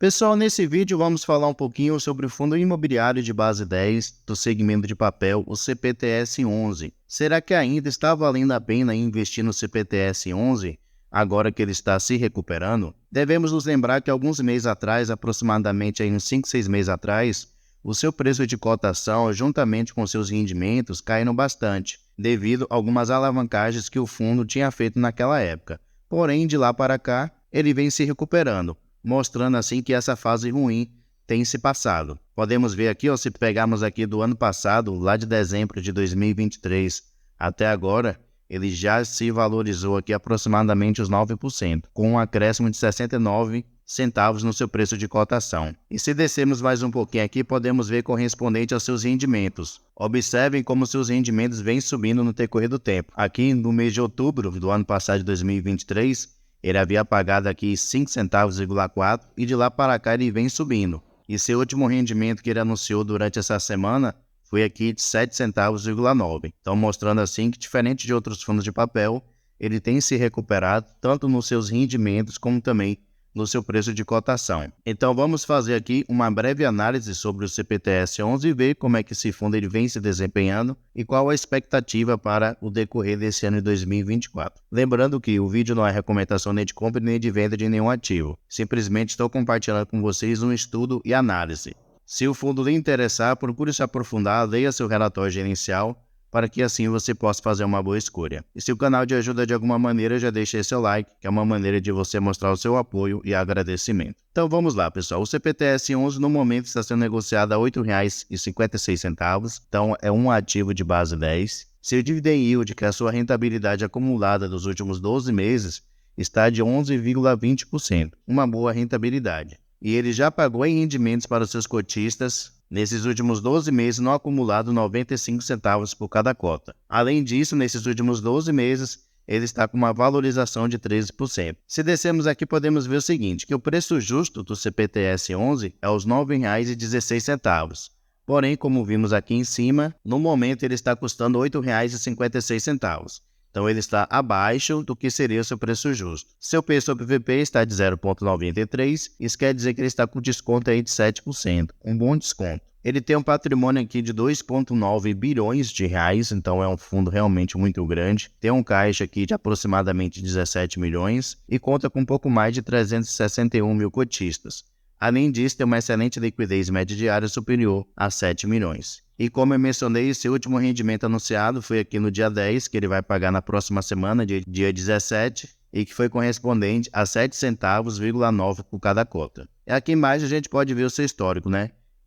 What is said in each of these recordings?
Pessoal, nesse vídeo vamos falar um pouquinho sobre o Fundo Imobiliário de Base 10 do segmento de papel, o CPTS11. Será que ainda está valendo a pena investir no CPTS11, agora que ele está se recuperando? Devemos nos lembrar que alguns meses atrás, aproximadamente uns 5, 6 meses atrás, o seu preço de cotação, juntamente com seus rendimentos, caíram bastante, devido a algumas alavancagens que o fundo tinha feito naquela época. Porém, de lá para cá, ele vem se recuperando, mostrando assim que essa fase ruim tem se passado. Podemos ver aqui, se pegarmos aqui do ano passado, lá de dezembro de 2023 até agora, ele já se valorizou aqui aproximadamente os 9%, com um acréscimo de 69 centavos no seu preço de cotação. E se descermos mais um pouquinho aqui, podemos ver correspondente aos seus rendimentos. Observem como seus rendimentos vêm subindo no decorrer do tempo. Aqui no mês de outubro do ano passado de 2023, ele havia pagado aqui 5 centavos, e de lá para cá ele vem subindo. E seu último rendimento que ele anunciou durante essa semana foi aqui de 7 centavos. Então mostrando assim que, diferente de outros fundos de papel, ele tem se recuperado tanto nos seus rendimentos como também no seu preço de cotação. Então vamos fazer aqui uma breve análise sobre o CPTS11 e ver como é que esse fundo ele vem se desempenhando e qual a expectativa para o decorrer desse ano de 2024. Lembrando que o vídeo não é recomendação nem de compra nem de venda de nenhum ativo. Simplesmente estou compartilhando com vocês um estudo e análise. Se o fundo lhe interessar, procure se aprofundar, leia seu relatório gerencial, para que assim você possa fazer uma boa escolha. E se o canal te ajuda de alguma maneira, já deixe aí seu like, que é uma maneira de você mostrar o seu apoio e agradecimento. Então vamos lá, pessoal. O CPTS11 no momento está sendo negociado a R$ 8,56, então é um ativo de base 10. Seu dividend yield, que é a sua rentabilidade acumulada dos últimos 12 meses, está de 11,20%, uma boa rentabilidade. E ele já pagou em rendimentos para os seus cotistas nesses últimos 12 meses no acumulado 95 centavos por cada cota. Além disso, nesses últimos 12 meses, ele está com uma valorização de 13%. Se descermos aqui, podemos ver o seguinte, que o preço justo do CPTS11 é os R$ 9,16. Porém, como vimos aqui em cima, no momento ele está custando R$ 8,56. Então ele está abaixo do que seria o seu preço justo. Seu P sobre VP está de 0,93, isso quer dizer que ele está com desconto aí de 7%, um bom desconto. Ele tem um patrimônio aqui de 2,9 bilhões de reais, então é um fundo realmente muito grande. Tem um caixa aqui de aproximadamente 17 milhões e conta com um pouco mais de 361 mil cotistas. Além disso, tem uma excelente liquidez média diária superior a 7 milhões. E como eu mencionei, seu último rendimento anunciado foi aqui no dia 10, que ele vai pagar na próxima semana, dia 17, e que foi correspondente a 7 centavos, 9 por cada cota. E aqui embaixo a gente pode ver o seu histórico,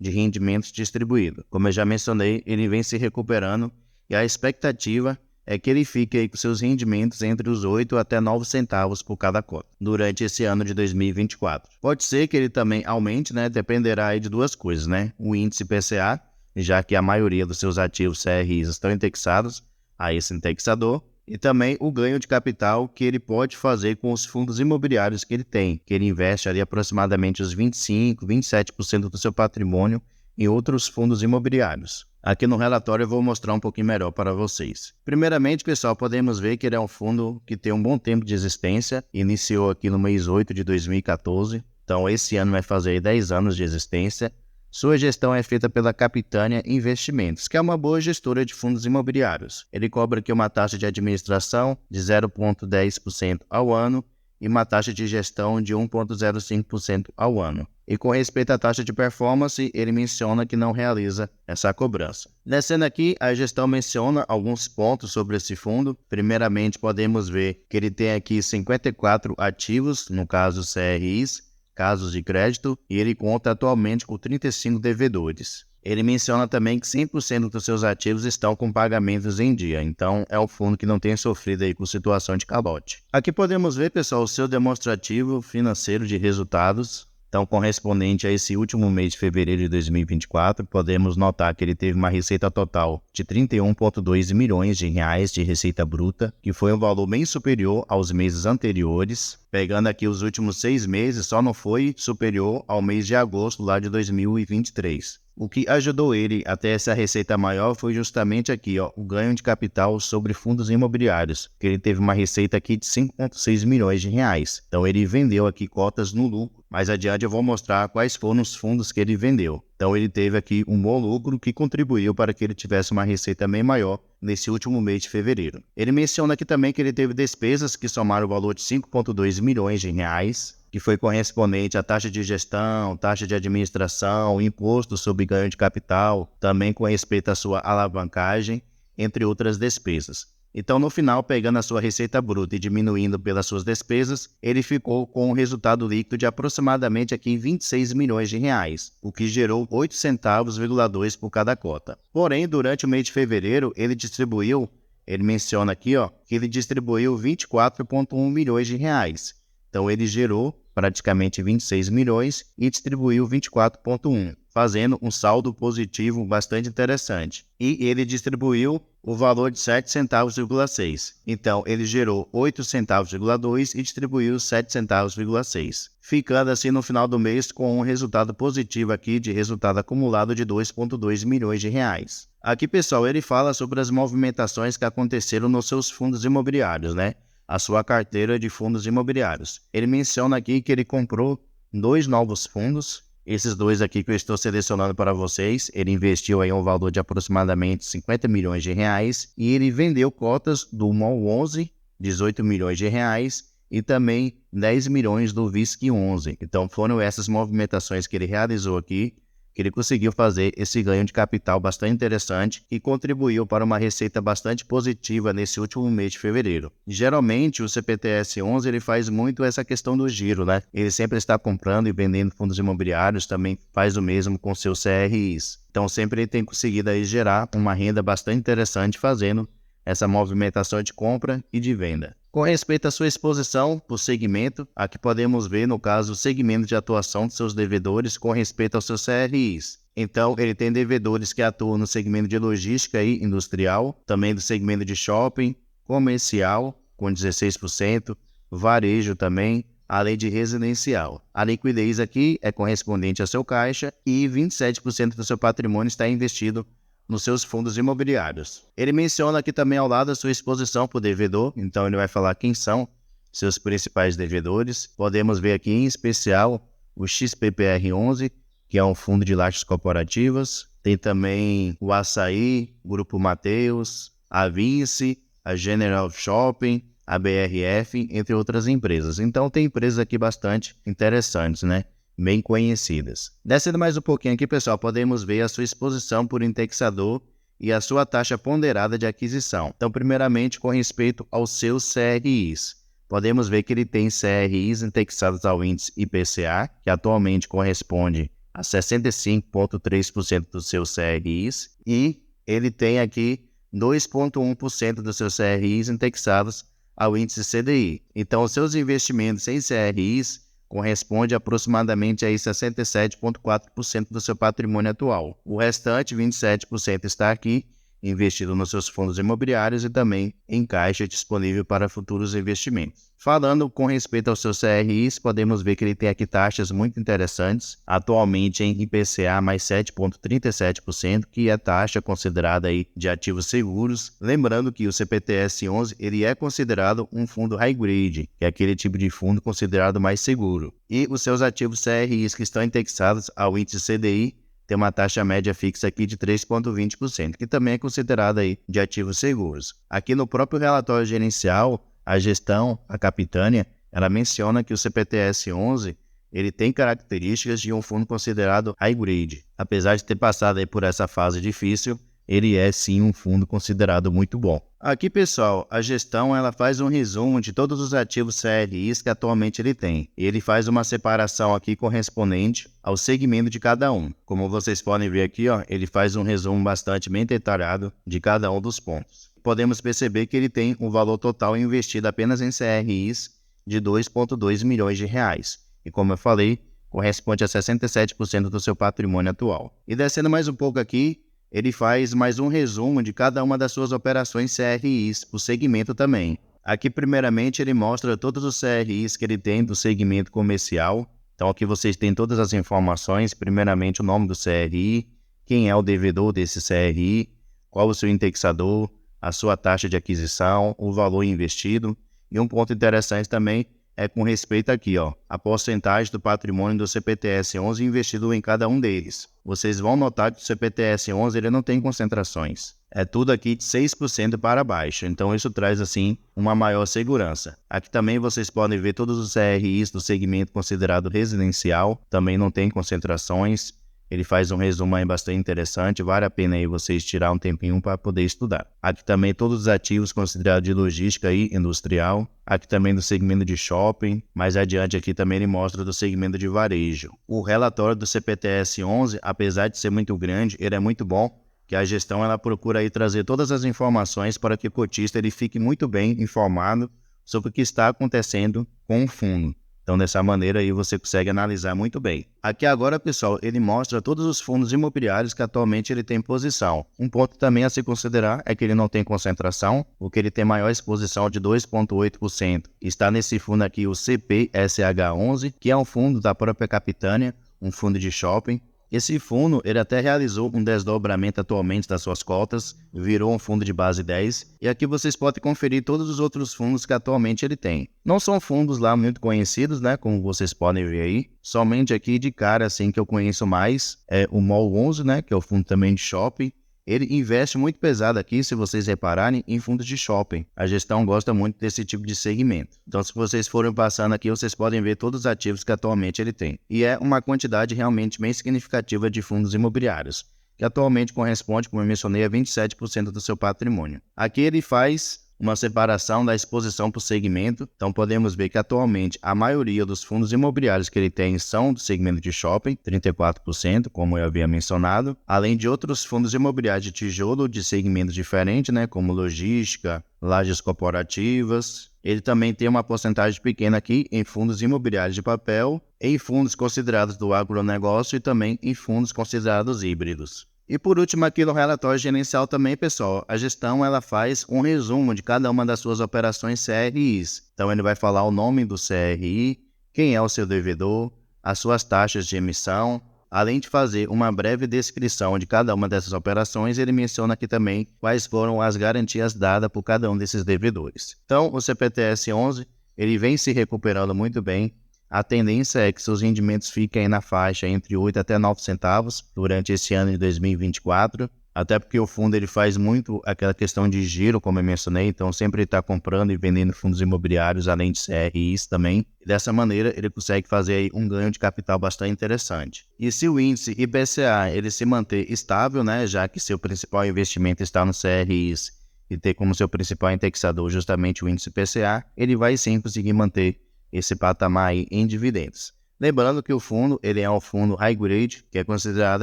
de rendimentos distribuídos. Como eu já mencionei, ele vem se recuperando e a expectativa é que ele fique aí com seus rendimentos entre os 8 até 9 centavos por cada cota durante esse ano de 2024. Pode ser que ele também aumente, dependerá aí de duas coisas, o índice PCA, já que a maioria dos seus ativos CRIs estão indexados a esse indexador, e também o ganho de capital que ele pode fazer com os fundos imobiliários que ele tem, que ele investe ali aproximadamente os 25, 27% do seu patrimônio em outros fundos imobiliários. Aqui no relatório eu vou mostrar um pouquinho melhor para vocês. Primeiramente, pessoal, podemos ver que ele é um fundo que tem um bom tempo de existência, iniciou aqui no mês 8 de 2014, então esse ano vai fazer aí 10 anos de existência. Sua gestão é feita pela Capitânia Investimentos, que é uma boa gestora de fundos imobiliários. Ele cobra aqui uma taxa de administração de 0,10% ao ano e uma taxa de gestão de 1,05% ao ano. E com respeito à taxa de performance, ele menciona que não realiza essa cobrança. Descendo aqui, a gestão menciona alguns pontos sobre esse fundo. Primeiramente, podemos ver que ele tem aqui 54 ativos, no caso CRIs, casos de crédito, e ele conta atualmente com 35 devedores. Ele menciona também que 100% dos seus ativos estão com pagamentos em dia, então é um fundo que não tem sofrido aí com situação de calote. Aqui podemos ver, pessoal, o seu demonstrativo financeiro de resultados. Então, correspondente a esse último mês de fevereiro de 2024, podemos notar que ele teve uma receita total de 31,2 milhões de reais de receita bruta, que foi um valor bem superior aos meses anteriores. Pegando aqui os últimos 6 meses, só não foi superior ao mês de agosto lá de 2023. O que ajudou ele a ter essa receita maior foi justamente aqui, ó, o ganho de capital sobre fundos imobiliários, que ele teve uma receita aqui de 5,6 milhões de reais. Então ele vendeu aqui cotas no lucro. Mais adiante eu vou mostrar quais foram os fundos que ele vendeu. Então ele teve aqui um bom lucro que contribuiu para que ele tivesse uma receita bem maior nesse último mês de fevereiro. Ele menciona aqui também que ele teve despesas que somaram o valor de 5,2 milhões de reais, que foi correspondente à taxa de gestão, taxa de administração, imposto sobre ganho de capital, também com respeito à sua alavancagem, entre outras despesas. Então, no final, pegando a sua receita bruta e diminuindo pelas suas despesas, ele ficou com um resultado líquido de aproximadamente aqui 26 milhões de reais, o que gerou 8 centavos,2 por cada cota. Porém, durante o mês de fevereiro, ele menciona aqui, ó, que ele distribuiu 24,1 milhões de reais. Então, ele gerou praticamente 26 milhões e distribuiu 24,1, fazendo um saldo positivo bastante interessante. E ele distribuiu o valor de 7 centavos,6. Então, ele gerou 8 centavos,2 e distribuiu 7 centavos,6. Ficando assim no final do mês com um resultado positivo aqui de resultado acumulado de 2,2 milhões de reais. Aqui, pessoal, ele fala sobre as movimentações que aconteceram nos seus fundos imobiliários, né? A sua carteira de fundos imobiliários. Ele menciona aqui que ele comprou 2 novos fundos. Esses 2 aqui que eu estou selecionando para vocês, ele investiu aí um valor de aproximadamente 50 milhões de reais e ele vendeu cotas do MOL 11, 18 milhões de reais e também 10 milhões do VISC 11. Então foram essas movimentações que ele realizou aqui, que ele conseguiu fazer esse ganho de capital bastante interessante e contribuiu para uma receita bastante positiva nesse último mês de fevereiro. Geralmente, o CPTS11 ele faz muito essa questão do giro, né? Ele sempre está comprando e vendendo fundos imobiliários, também faz o mesmo com seus CRIs. Então, sempre ele tem conseguido aí gerar uma renda bastante interessante fazendo essa movimentação de compra e de venda. Com respeito à sua exposição por segmento, aqui podemos ver, no caso, o segmento de atuação de seus devedores com respeito aos seus CRIs. Então, ele tem devedores que atuam no segmento de logística e industrial, também do segmento de shopping, comercial, com 16%, varejo também, além de residencial. A liquidez aqui é correspondente ao seu caixa e 27% do seu patrimônio está investido nos seus fundos imobiliários. Ele menciona aqui também ao lado a sua exposição por devedor, então ele vai falar quem são seus principais devedores. Podemos ver aqui em especial o XPPR11, que é um fundo de lajes corporativas. Tem também o Açaí, Grupo Mateus, a Vinci, a General Shopping, a BRF, entre outras empresas. Então tem empresas aqui bastante interessantes, né? Bem conhecidas. Descendo mais um pouquinho aqui, pessoal, podemos ver a sua exposição por indexador e a sua taxa ponderada de aquisição. Então, primeiramente, com respeito aos seus CRIs. Podemos ver que ele tem CRIs indexados ao índice IPCA, que atualmente corresponde a 65,3% dos seus CRIs, e ele tem aqui 2,1% dos seus CRIs indexados ao índice CDI. Então, os seus investimentos em CRIs corresponde aproximadamente a 67,4% do seu patrimônio atual. O restante, 27%, está aqui, investido nos seus fundos imobiliários e também em caixa disponível para futuros investimentos. Falando com respeito aos seus CRIs, podemos ver que ele tem aqui taxas muito interessantes, atualmente em IPCA mais 7,37%, que é taxa considerada aí de ativos seguros. Lembrando que o CPTS11 ele é considerado um fundo high grade, que é aquele tipo de fundo considerado mais seguro. E os seus ativos CRIs que estão indexados ao índice CDI tem uma taxa média fixa aqui de 3,20%, que também é considerada aí de ativos seguros. Aqui no próprio relatório gerencial, a gestão, a capitânia, ela menciona que o CPTS11 ele tem características de um fundo considerado high grade. Apesar de ter passado aí por essa fase difícil, ele é sim um fundo considerado muito bom. Aqui, pessoal, a gestão ela faz um resumo de todos os ativos CRIs que atualmente ele tem. Ele faz uma separação aqui correspondente ao segmento de cada um. Como vocês podem ver aqui, ó, ele faz um resumo bastante bem detalhado de cada um dos pontos. Podemos perceber que ele tem um valor total investido apenas em CRIs de 2,2 milhões de reais. E como eu falei, corresponde a 67% do seu patrimônio atual. E descendo mais um pouco aqui, ele faz mais um resumo de cada uma das suas operações CRIs, o segmento também. Aqui, primeiramente, ele mostra todos os CRIs que ele tem do segmento comercial. Então, aqui vocês têm todas as informações, primeiramente o nome do CRI, quem é o devedor desse CRI, qual o seu indexador, a sua taxa de aquisição, o valor investido. E um ponto interessante também é com respeito aqui, ó, a porcentagem do patrimônio do CPTS-11 investido em cada um deles. Vocês vão notar que o CPTS-11 ele não tem concentrações. É tudo aqui de 6% para baixo, então isso traz assim uma maior segurança. Aqui também vocês podem ver todos os CRIs do segmento considerado residencial, também não tem concentrações. Ele faz um resumo aí bastante interessante, vale a pena aí vocês tirar um tempinho para poder estudar. Aqui também todos os ativos considerados de logística e industrial. Aqui também do segmento de shopping, mais adiante aqui também ele mostra do segmento de varejo. O relatório do CPTS-11, apesar de ser muito grande, ele é muito bom, que a gestão ela procura aí trazer todas as informações para que o cotista ele fique muito bem informado sobre o que está acontecendo com o fundo. Então, dessa maneira aí você consegue analisar muito bem. Aqui agora, pessoal, ele mostra todos os fundos imobiliários que atualmente ele tem posição. Um ponto também a se considerar é que ele não tem concentração, porque ele tem maior exposição de 2,8%. Está nesse fundo aqui o CPSH11, que é um fundo da própria Capitânia, um fundo de shopping. Esse fundo, ele até realizou um desdobramento atualmente das suas cotas, virou um fundo de base 10, e aqui vocês podem conferir todos os outros fundos que atualmente ele tem. Não são fundos lá muito conhecidos, né, como vocês podem ver aí, somente aqui de cara, assim, que eu conheço mais, é o MOL 11, né, que é o fundo também de shopping. Ele investe muito pesado aqui, se vocês repararem, em fundos de shopping. A gestão gosta muito desse tipo de segmento. Então, se vocês forem passando aqui, vocês podem ver todos os ativos que atualmente ele tem. E é uma quantidade realmente bem significativa de fundos imobiliários, que atualmente corresponde, como eu mencionei, a 27% do seu patrimônio. Aqui ele faz uma separação da exposição por segmento. Então, podemos ver que atualmente a maioria dos fundos imobiliários que ele tem são do segmento de shopping, 34%, como eu havia mencionado, além de outros fundos imobiliários de tijolo de segmentos diferentes, né, como logística, lajes corporativas. Ele também tem uma porcentagem pequena aqui em fundos imobiliários de papel, em fundos considerados do agronegócio e também em fundos considerados híbridos. E por último aqui no relatório gerencial também, pessoal, a gestão ela faz um resumo de cada uma das suas operações CRIs. Então ele vai falar o nome do CRI, quem é o seu devedor, as suas taxas de emissão, além de fazer uma breve descrição de cada uma dessas operações, ele menciona aqui também quais foram as garantias dadas por cada um desses devedores. Então o CPTS-11 ele vem se recuperando muito bem. A tendência é que seus rendimentos fiquem aí na faixa entre 8 até 9 centavos durante esse ano de 2024, até porque o fundo ele faz muito aquela questão de giro, como eu mencionei, então sempre ele está comprando e vendendo fundos imobiliários, além de CRIs também. E dessa maneira ele consegue fazer aí um ganho de capital bastante interessante. E se o índice IPCA ele se manter estável, né, já que seu principal investimento está no CRIs e ter como seu principal indexador justamente o índice IPCA, ele vai sim conseguir manter esse patamar aí em dividendos. Lembrando que o fundo ele é um fundo high grade, que é considerado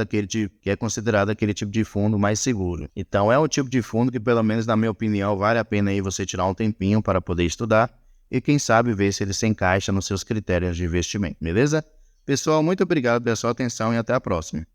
aquele tipo de fundo mais seguro. Então é um tipo de fundo que, pelo menos na minha opinião, vale a pena aí você tirar um tempinho para poder estudar e quem sabe ver se ele se encaixa nos seus critérios de investimento, beleza? Pessoal, muito obrigado pela sua atenção e até a próxima.